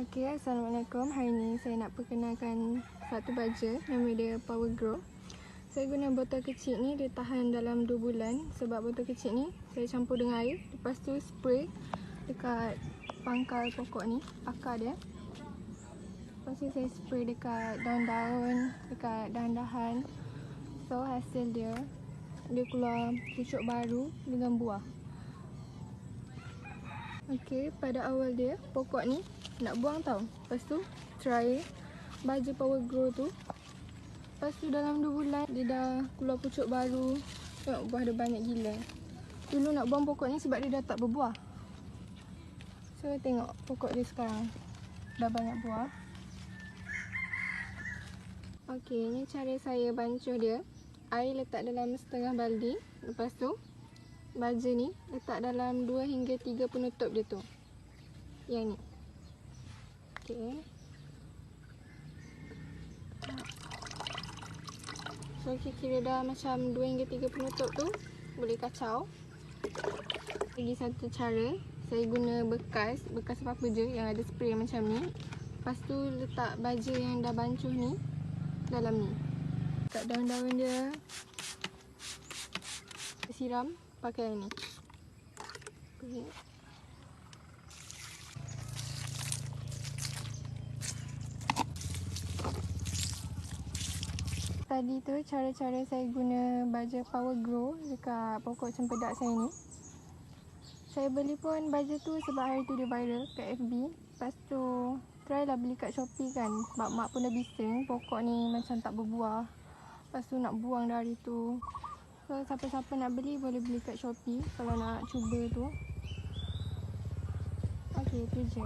Okey, Assalamualaikum. Hari ni saya nak perkenalkan satu baja, nama dia Power Grow. Saya guna botol kecil ni, dia tahan dalam 2 bulan. Sebab botol kecil ni saya campur dengan air, lepas tu spray dekat pangkal pokok ni, akar dia. Lepas tu saya spray dekat daun-daun, dekat dahan-dahan. So hasil dia keluar pucuk baru dengan buah. Okey, pada awal dia pokok ni nak buang tau. Lepas tu try baja Power Grow tu. Lepas tu dalam 2 bulan dia dah keluar pucuk baru. Tengok buah dia banyak gila. Dulu nak buang pokok ni sebab dia dah tak berbuah. So tengok pokok dia sekarang dah banyak buah. Okey, ni cara saya bancuh dia. Air letak dalam setengah baldi. Lepas tu baja ni letak dalam 2 hingga 3 penutup dia tu. Yang ni. Okey. So kira dah macam 2 hingga 3 penutup tu, boleh kacau. Lagi satu cara, saya guna bekas apa-apa je yang ada spray macam ni. Lepas tu letak baja yang dah bancuh ni dalam ni. Kat daun-daun dia, siram pakai yang ni. Okay. Tadi tu cara-cara saya guna baja Power Grow dekat pokok cempedak saya ni. Saya beli pun baja tu sebab hari tu dia viral kat FB. Lepas tu try lah beli kat Shopee kan. Sebab mak pun dah bising pokok ni macam tak berbuah. Lepas tu nak buang dah hari tu. So siapa-siapa nak beli boleh beli kat Shopee kalau nak cuba tu. Okey, tu je.